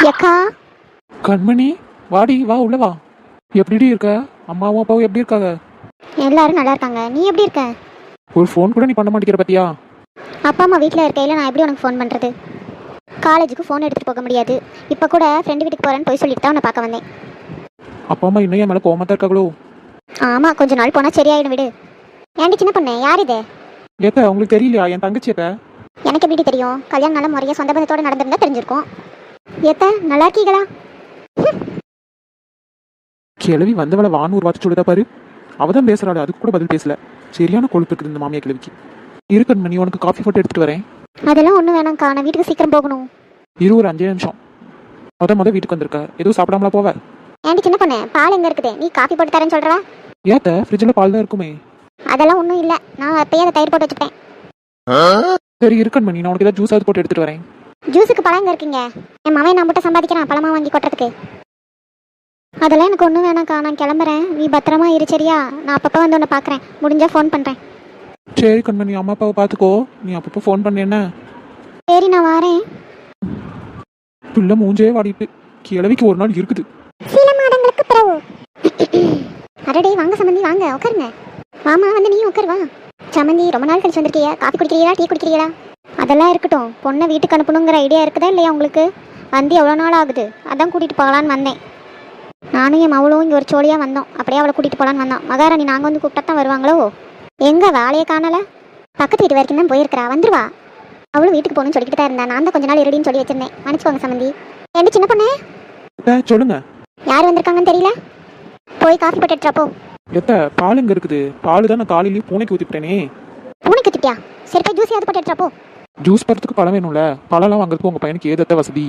எக்கா கண்மணி, வாடி, வா உள்ள வா. எப்படி இருக்க? அம்மாவும் அப்பாவும் எப்படி இருக்காங்க? எல்லாரும் நல்லா இருக்காங்க. நீ எப்படி இருக்க? ஒரு ஃபோன் கூட நீ பண்ண மாட்டேங்கிற பத்தியா? அப்பா அம்மா வீட்டில் இருக்கையில நான் எப்படி உனக்கு ஃபோன் பண்ணுறது? காலேஜுக்கு ஃபோன் எடுத்துகிட்டு போக முடியாது. இப்போ கூட ஃப்ரெண்டு வீட்டுக்கு போகிறேன்னு போய் சொல்லிட்டு தான் உன்னை பார்க்க வந்தேன். அப்பா அம்மா இன்னும் என் மேலே கோவமா தான் இருக்காங்களோ? ஆமாம், கொஞ்ச நாள் போனால் சரியாயிடும் விடு. ஏன்டி சின்ன பொண்ணு, யார் இது? ஏத்த உங்களுக்கு தெரியலையா? என் தங்கச்சி ஏத்த. எனக்கு எப்படி தெரியும்? கல்யாணம் நல்ல முறையாக சொந்த பந்தத்தோடு நடந்திருந்தா தெரிஞ்சிருக்கும். ஏத்த நல்லா இருக்கீங்களா? கிழவி வந்தவளை வான்னு ஒரு வார்த்தை சொல்லுதா பாரு. அவதான் பேசுறாள், அதுக்கு கூட பதில் பேசல. சரியான கொழுப்பு இருக்குது இந்த மாமியா கிழவிக்கு. இரு கண்மணி, உனக்கு காஃபி போட்டு எடுத்துட்டு வரேன். அதெல்லாம் ஒன்றும் வேணாம்க்கா, நான் வீட்டுக்கு சீக்கிரம் போகணும். இரு, ஒரு 5 நிமிஷம். முத வீட்டுக்கு வந்திருக்க, எதுவும் சாப்பிடாமலா போவ? ஏன்டி சின்ன பொண்ணு, பால் எங்கே இருக்குது? நீ காஃபி போட்டு தரேன்னு சொல்கிறா? ஏத்த ஃப்ரிட்ஜில் பால் தான் இருக்குமே. அதெல்லாம் ஒன்றும் இல்லை, நான் அப்பயே அதை தயிர் போட்டு வச்சுப்பேன். சரி இரு கண்மணி, நான் உனக்கு ஏதாவது ஜூஸ் ஆகுது போட்டு எடுத்துட்டு வரேன். ஜூஸுக்கு பழம் எங்கே இருக்கீங்க? என் மவன் நான் மட்டும் சம்பாதிக்கிறான் பழமா வாங்கி கொட்டுறதுக்கு. அதெல்லாம் எனக்கு ஒன்றும் வேணாம்க்கா, நான் கிளம்புறேன். நீ பத்திரமா இரு சரியா? நான் அப்பப்போ வந்து உன்னை பார்க்குறேன், முடிஞ்சால் ஃபோன் பண்ணுறேன். சரி கண்மணி, அம்மா அப்பாவை பார்த்துக்கோ. நீ அப்பப்போ ஃபோன் பண்ண என்ன? சரி நான் வரேன். பிள்ளை மூஞ்சே வாடிட்டு. கிழவிக்கு ஒரு நாள் இருக்குது. சில மாதங்களுக்கு பிறகு. அடடே வாங்க சம்மந்தி, வாங்க உட்காருங்க. வாமா, வந்து நீ உட்காரு வா. சம்மந்தி, ரொம்ப நாள் கழிச்சு வந்திருக்கியா? காஃபி குடிக்கிறீங்களா, டீ குடிக்கிறீங்களா? அதெல்லாம் இருக்கட்டும். பொண்ணை வீட்டுக்கு அனுப்பணுங்கிற ஐடியா இருக்குதா இல்லையா உங்களுக்கு? வந்து எவ்வளோ நாள் ஆகுது? அதான் கூட்டிகிட்டு போகலான்னு வந்தேன். நானும் என் மவளும் இங்கே ஒரு சோழியாக வந்தோம். அப்படியே அவளை கூட்டிகிட்டு போகலான்னு வந்தோம். மகாராணி நாங்கள் வந்து கூப்பிட்டா தான் வருவாங்களோ? எங்கே வேலையை காணலை? பக்கத்து வீட்டு வரைக்கும் தான் போயிருக்கிறா, வந்துருவா. அவளும் வீட்டுக்கு போகணும்னு சொல்லிக்கிட்டு தான் இருந்தா. நான் தான் கொஞ்ச நாள் இருடின்னு சொல்லி வச்சிருந்தேன். மன்னிச்சுக்கோங்க சம்மந்தி. என்ன சின்ன பொண்ணு, சொல்லுங்க. யார் வந்திருக்காங்கன்னு தெரியல. போய் காஃபி போட்டு எடுத்துறா போ. எத்த பால் எங்க இருக்குது? பால் தான் நான் காலையிலேயே பூனைக்கு ஊற்றிட்டேனே. பூனைக்கு ஊத்திட்டியா? சரி போய் ஜூஸ் ஏதாவது போட்டு எடுத்துறா போ. ஜூஸ் போடுறதுக்கு பழம் வேணும்ல. பழம்லாம் வாங்குறதுக்கு உங்க பையனுக்கு ஏதத்த வசதி?